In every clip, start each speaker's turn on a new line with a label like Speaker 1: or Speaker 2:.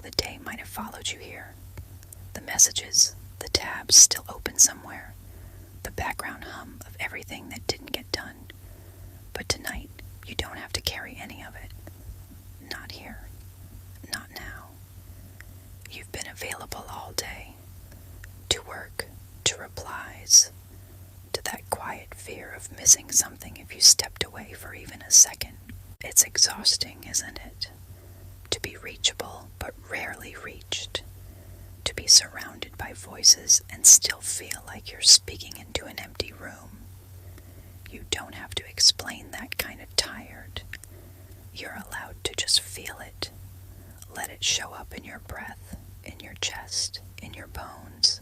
Speaker 1: the day might have followed you here. The messages, the tabs still open somewhere, the background hum of everything that didn't get done. But tonight, you don't have to carry any of it. Not here. Not now. You've been available all day. To work, to replies, to that quiet fear of missing something if you stepped away for even a second. It's exhausting, isn't it? To be reachable but rarely reached. To be surrounded by voices and still feel like you're speaking into an empty room. You don't have to explain that kind of tired. You're allowed to just feel it. Let it show up in your breath, in your chest, in your bones.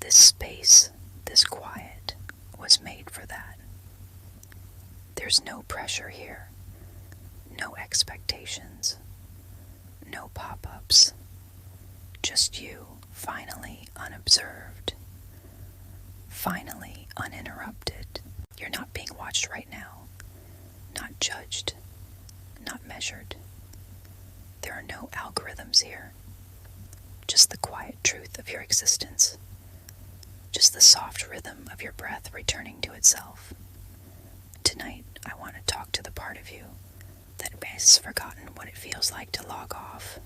Speaker 1: This space, this quiet, was made for that. There's no pressure here, no expectations, no pop-ups. Just you, finally unobserved, finally uninterrupted. You're not being watched right now, not judged, not measured. There are no algorithms here, just the quiet truth of your existence, just the soft rhythm of your breath returning to itself. Tonight, I want to talk to the part of you that has forgotten what it feels like to log off.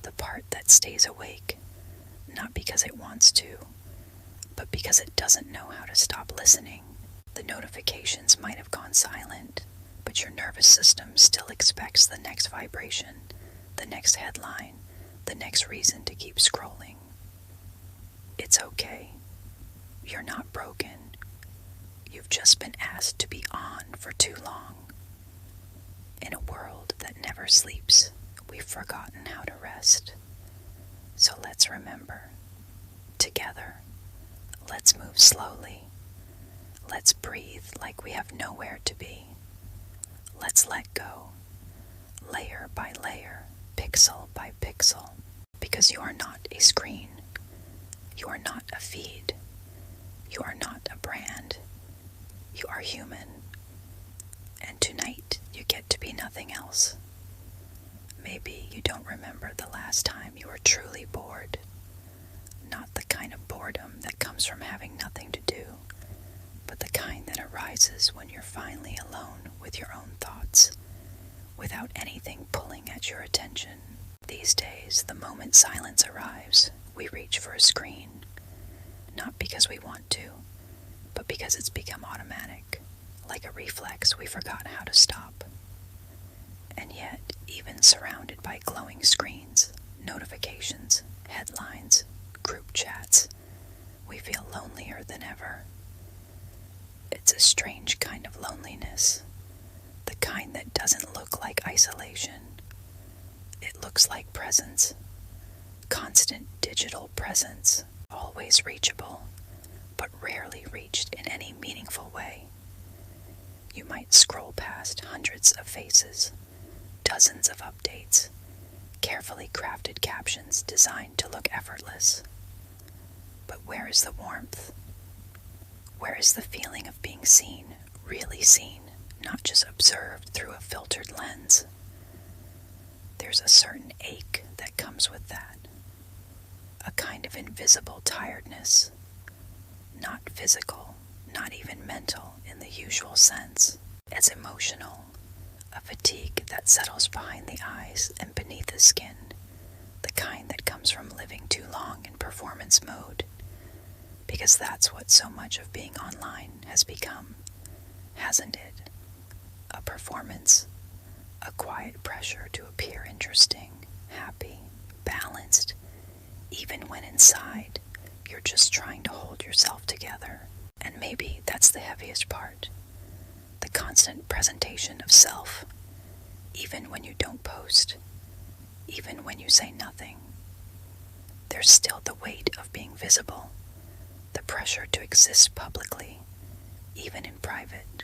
Speaker 1: The part that stays awake, not because it wants to, but because it doesn't know how to stop listening. The notifications might have gone silent, but your nervous system still expects the next vibration, the next headline, the next reason to keep scrolling. It's okay. You're not broken. You've just been asked to be on for too long. In a world that never sleeps, we've forgotten how to rest. So let's remember. Together, let's move slowly. Let's breathe like we have nowhere to be. Let's let go, layer by layer, pixel by pixel, because you are not a screen. You are not a feed. You are not a brand. You are human. And tonight, you get to be nothing else. Maybe you don't remember the last time you were truly bored. Not the kind of boredom that comes from having nothing to do, but the kind that arises when you're finally alone with your own thoughts, without anything pulling at your attention. These days, the moment silence arrives, we reach for a screen. Not because we want to, but because it's become automatic. Like a reflex, we forgot how to stop. And yet, even surrounded by glowing screens, notifications, headlines, group chats, we feel lonelier than ever. It's a strange kind of loneliness, the kind that doesn't look like isolation. It looks like presence, constant digital presence, always reachable, but rarely reached in any meaningful way. You might scroll past hundreds of faces, dozens of updates, carefully crafted captions designed to look effortless. But where is the warmth? Where is the feeling of being seen, really seen, not just observed through a filtered lens? There's a certain ache that comes with that, a kind of invisible tiredness, not physical, not even mental in the usual sense. It's emotional, a fatigue that settles behind the eyes and beneath the skin, the kind that comes from living too long in performance mode, because that's what so much of being online has become, hasn't it? A performance, a quiet pressure to appear interesting, happy, balanced, even when inside you're just trying to hold yourself together. And maybe that's the heaviest part, the constant presentation of self, even when you don't post, even when you say nothing. There's still the weight of being visible, the pressure to exist publicly, even in private.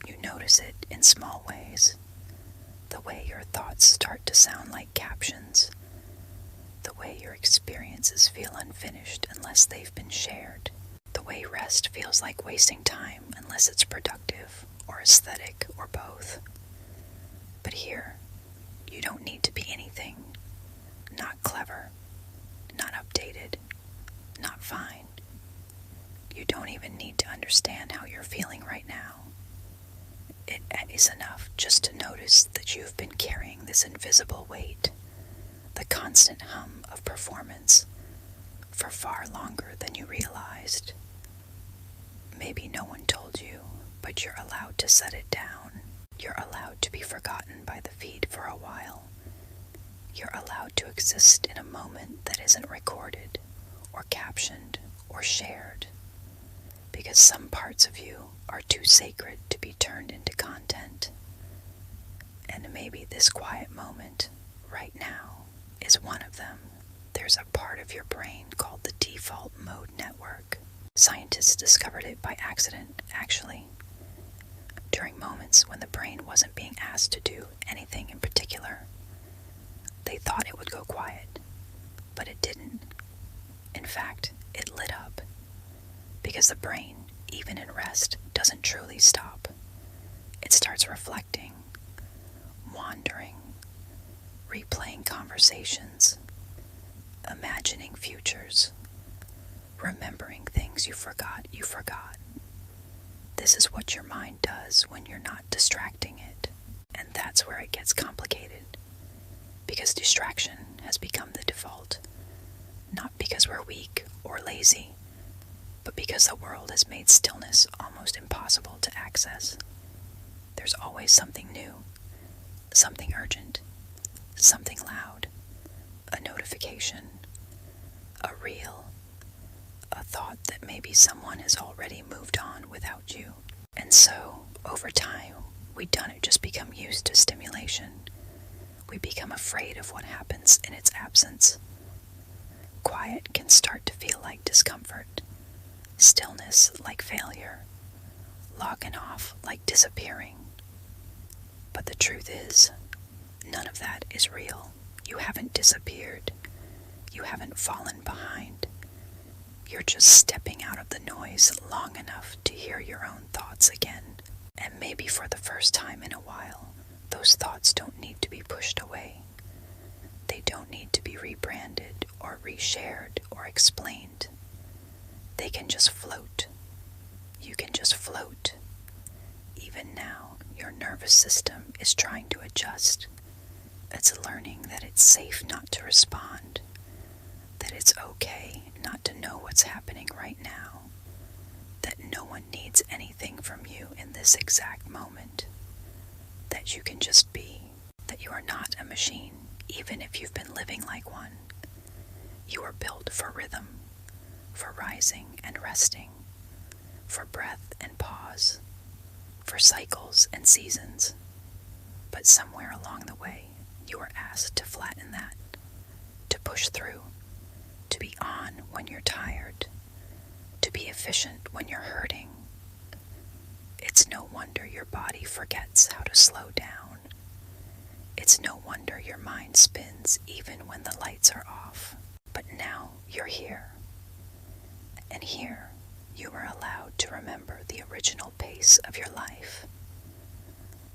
Speaker 1: You notice it in small ways, the way your thoughts start to sound like captions, the way your experiences feel unfinished unless they've been shared, the way rest feels like wasting time unless it's productive or aesthetic or both. But here, you don't need to be anything not clever, not updated, not fine. You don't even need to understand how you're feeling right now. It is enough just to notice that you've been carrying this invisible weight, the constant hum of performance, for far longer than you realized. Maybe no one told you, but you're allowed to set it down. You're allowed to be forgotten by the feed for a while. You're allowed to exist in a moment that isn't recorded, or captioned, or shared, because some parts of you are too sacred to be turned into content. And maybe this quiet moment, right now, is one of them. There's a part of your brain called the default mode network. Scientists discovered it by accident, actually. During moments when the brain wasn't being asked to do anything in particular, they thought it would go quiet, but it didn't. In fact, it lit up, because the brain, even in rest, doesn't truly stop. It starts reflecting, wandering, replaying conversations, imagining futures, remembering things you forgot. This is what your mind does when you're not distracting it. And that's where it gets complicated. Because distraction has become the default. Not because we're weak or lazy, but because the world has made stillness almost impossible to access. There's always something new, something urgent, something loud, a notification, a reel, a thought that maybe someone has already moved on without you. And so, over time, we don't just become used to stimulation. We become afraid of what happens in its absence. Quiet can start to feel like discomfort, stillness like failure, logging off like disappearing. But the truth is, none of that is real. You haven't disappeared. You haven't fallen behind. You're just stepping out of the noise long enough to hear your own thoughts again. And maybe for the first time in a while, those thoughts don't need to be pushed away. They don't need to be rebranded or reshared or explained. They can just float. You can just float. Even now, your nervous system is trying to adjust. It's learning that it's safe not to respond, that it's okay not to know what's happening right now, that no one needs anything from you in this exact moment, that you can just be, that you are not a machine, even if you've been living like one. You are built for rhythm, for rising and resting, for breath and pause, for cycles and seasons. But somewhere along the way, you are asked to flatten that, to push through, to be on when you're tired, to be efficient when you're hurting. It's no wonder your body forgets how to slow down. It's no wonder your mind spins even when the lights are off. But now you're here. And here you are allowed to remember the original pace of your life.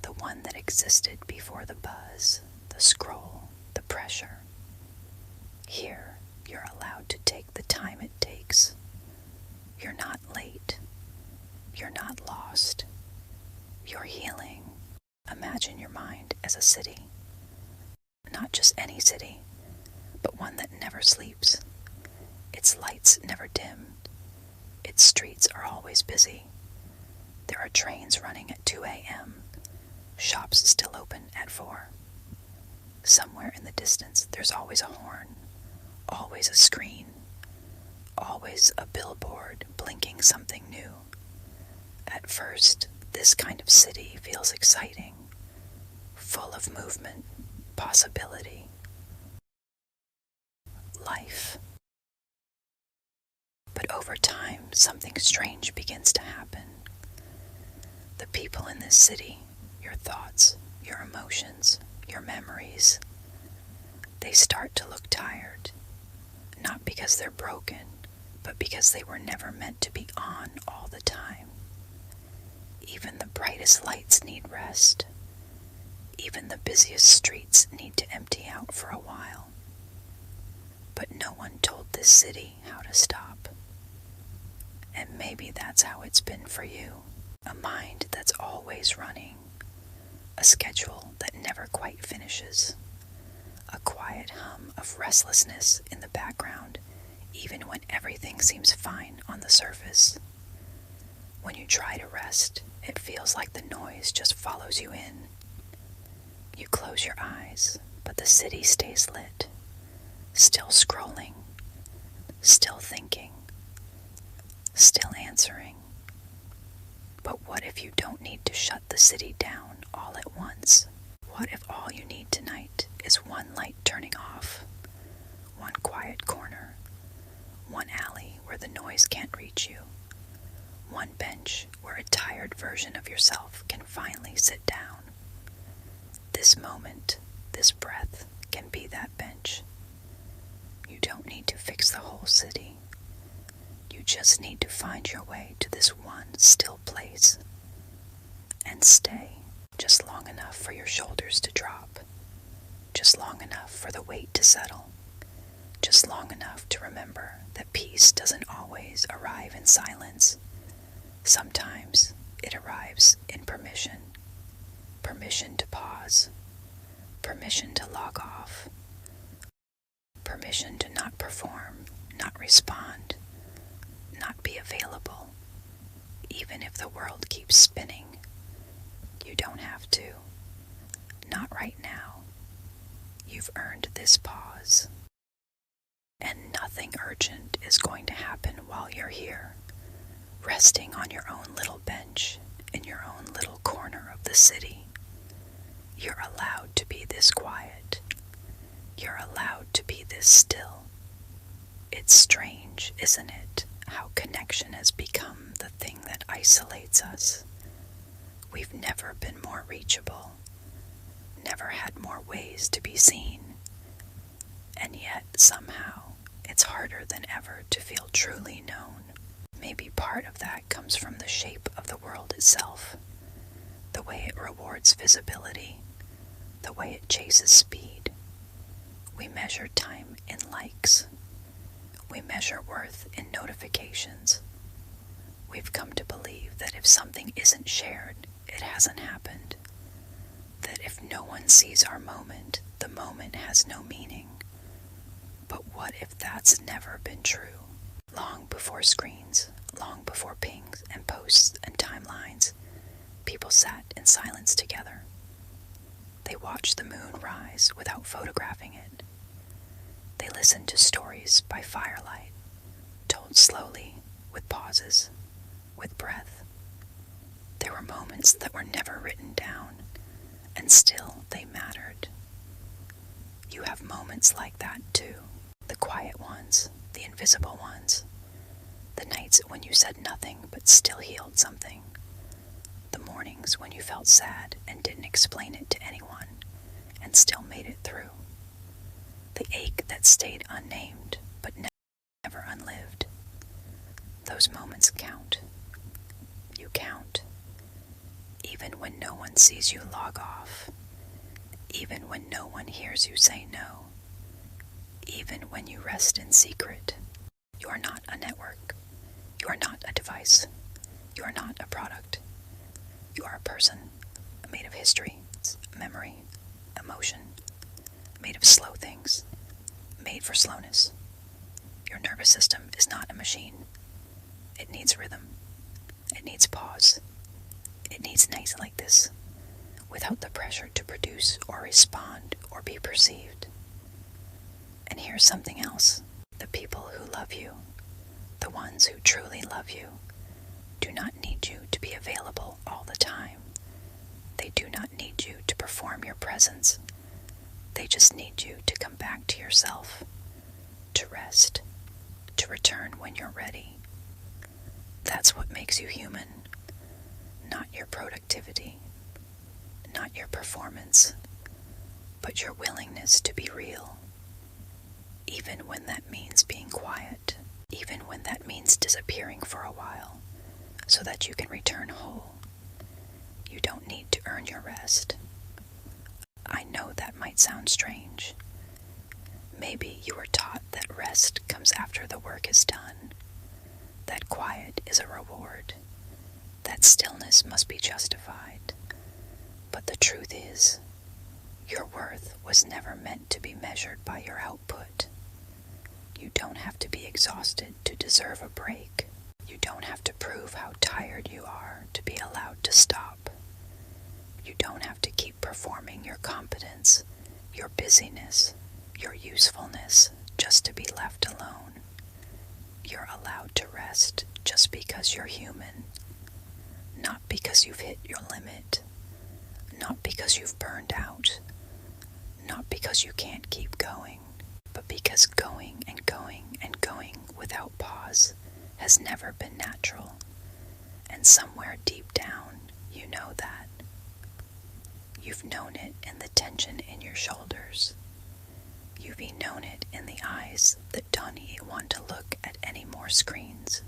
Speaker 1: The one that existed before the buzz, the scroll, the pressure. Here you're allowed to take the time it takes. You're not late. You're not lost. You're healing. Imagine your mind as a city. Not just any city, but one that never sleeps. Its lights never dim. Its streets are always busy. There are trains running at 2 a.m., shops still open at 4. Somewhere in the distance, there's always a horn, always a screen, always a billboard blinking something new. At first, this kind of city feels exciting, full of movement, possibility, life. But over time, something strange begins to happen. The people in this city, your thoughts, your emotions, your memories, they start to look tired. Not because they're broken, but because they were never meant to be on all the time. Even the brightest lights need rest. Even the busiest streets need to empty out for a while. But no one told this city how to stop. And maybe that's how it's been for you. A mind that's always running. A schedule that never quite finishes. A quiet hum of restlessness in the background, even when everything seems fine on the surface. When you try to rest, it feels like the noise just follows you in. You close your eyes, but the city stays lit. Still scrolling, still thinking, still answering. But what if you don't need to shut the city down all at once? What if all you need tonight is one light turning off, one quiet corner, one alley where the noise can't reach you, one bench where a tired version of yourself can finally sit down? This moment, this breath can be that bench. You don't need to fix the whole city. You just need to find your way to this one still place and stay just long enough for your shoulders to drop, just long enough for the weight to settle, just long enough to remember that peace doesn't always arrive in silence. Sometimes it arrives in permission. Permission to pause, permission to log off, permission to not perform, not respond, not be available. Even if the world keeps spinning, you don't have to. Not right now. You've earned this pause. And nothing urgent is going to happen while you're here, resting on your own little bench in your own little corner of the city. You're allowed to be this quiet. You're allowed to be this still. It's strange, isn't it, how connection has become the thing that isolates us. We've never been more reachable, never had more ways to be seen, and yet somehow it's harder than ever to feel truly known. Maybe part of that comes from the shape of the world itself, the way it rewards visibility, the way it chases speed. We measure time in likes. We measure worth in notifications. We've come to believe that if something isn't shared, it hasn't happened. That if no one sees our moment, the moment has no meaning. But what if that's never been true? Long before screens, long before pings and posts and timelines, people sat in silence together. They watched the moon rise without photographing it. They listened to stories by firelight, told slowly, with pauses, with breath. There were moments that were never written down, and still they mattered. You have moments like that too. The quiet ones, the invisible ones. The nights when you said nothing but still healed something. The mornings when you felt sad and didn't explain it to anyone, and still made it through. The ache that stayed unnamed, but never unlived. Those moments count. You count. Even when no one sees you log off. Even when no one hears you say no. Even when you rest in secret. You are not a network. You are not a device. You are not a product. You are a person, made of history, memory, emotion, made of slow things, made for slowness. Your nervous system is not a machine. It needs rhythm. It needs pause. It needs nights like this, without the pressure to produce or respond or be perceived. And here's something else. The people who love you, the ones who truly love you, do not need you to be available all the time. They do not need you to perform your presence. They just need you to come back to yourself, to rest, to return when you're ready. That's what makes you human, not your productivity, not your performance, but your willingness to be real, even when that means being quiet, even when that means disappearing for a while, so that you can return whole. You don't need to earn your rest. I know that might sound strange. Maybe you were taught that rest comes after the work is done, that quiet is a reward, that stillness must be justified. But the truth is, your worth was never meant to be measured by your output. You don't have to be exhausted to deserve a break. You don't have to prove how tired you are to be allowed to stop. You don't have to keep performing your competence, your busyness, your usefulness just to be left alone. You're allowed to rest just because you're human, not because you've hit your limit, not because you've burned out, not because you can't keep going, but because going and going and going without pause has never been natural. And somewhere deep down, you know that. You've known it in the tension in your shoulders. You've known it in the eyes that don't want to look at any more screens.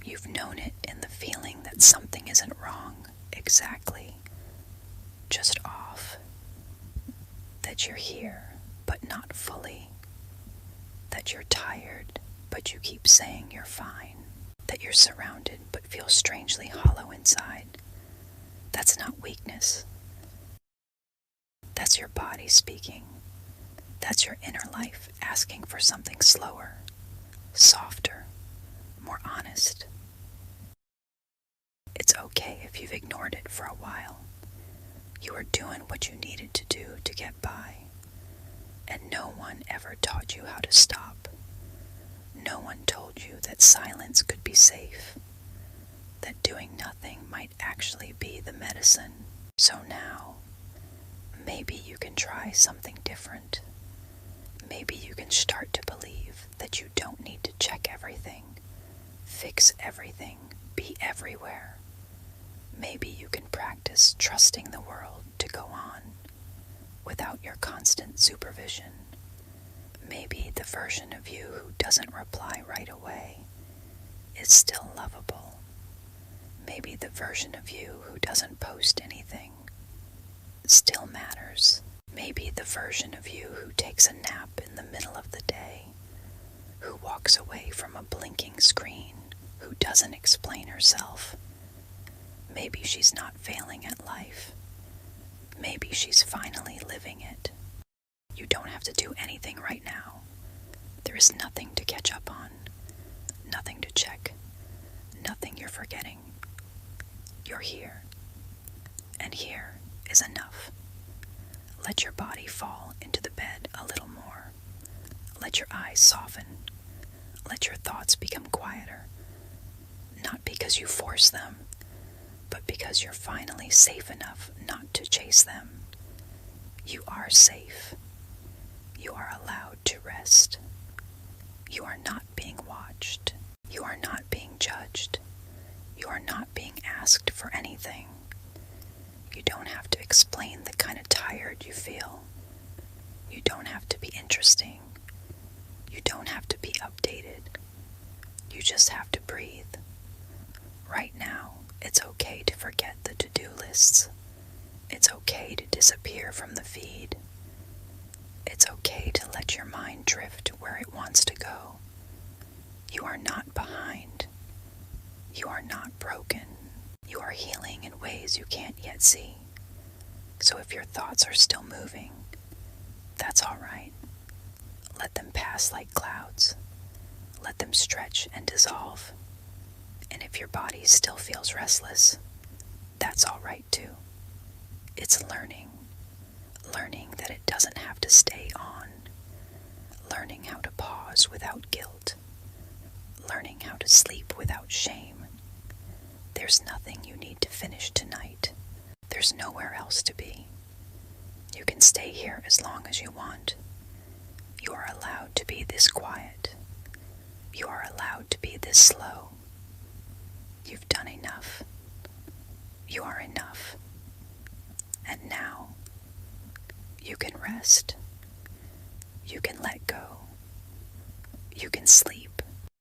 Speaker 1: You've known it in the feeling that something isn't wrong, exactly, just off. That you're here, but not fully. That you're tired, but you keep saying you're fine. That you're surrounded, but feel strangely hollow inside. That's not weakness. That's your body speaking. That's your inner life asking for something slower, softer, more honest. It's okay if you've ignored it for a while. You are doing what you needed to do to get by. And no one ever taught you how to stop. No one told you that silence could be safe, that doing nothing might actually be the medicine. So now, maybe you can try something different. Maybe you can start to believe that you don't need to check everything, fix everything, be everywhere. Maybe you can practice trusting the world to go on without your constant supervision. Maybe the version of you who doesn't reply right away is still lovable. Maybe the version of you who doesn't post anything still matters. Maybe the version of you who takes a nap in the middle of the day, who walks away from a blinking screen, who doesn't explain herself. Maybe she's not failing at life. Maybe she's finally living it. You don't have to do anything right now. There is nothing to catch up on, nothing to check, nothing you're forgetting. You're here, and here is enough. Let your body fall into the bed a little more. Let your eyes soften. Let your thoughts become quieter. Not because you force them, but because you're finally safe enough not to chase them. You are safe. You are allowed to rest. You are not being watched. You are not being judged. You are not being asked for anything. You don't have to explain the kind of tired you feel. You don't have to be interesting. You don't have to be updated. You just have to breathe. Right now, it's okay to forget the to-do lists. It's okay to disappear from the feed. It's okay to let your mind drift where it wants to go. You are not behind. You are not broken. You are healing in ways you can't yet see. So if your thoughts are still moving, that's all right. Let them pass like clouds. Let them stretch and dissolve. And if your body still feels restless, that's all right too. It's learning that it doesn't have to stay on, learning how to pause without guilt, learning how to sleep without shame. There's nothing you need to finish tonight. There's nowhere else to be. You can stay here as long as you want. You are allowed to be this quiet. You are allowed to be this slow. You've done enough. You are enough. And now, you can rest. You can let go. You can sleep.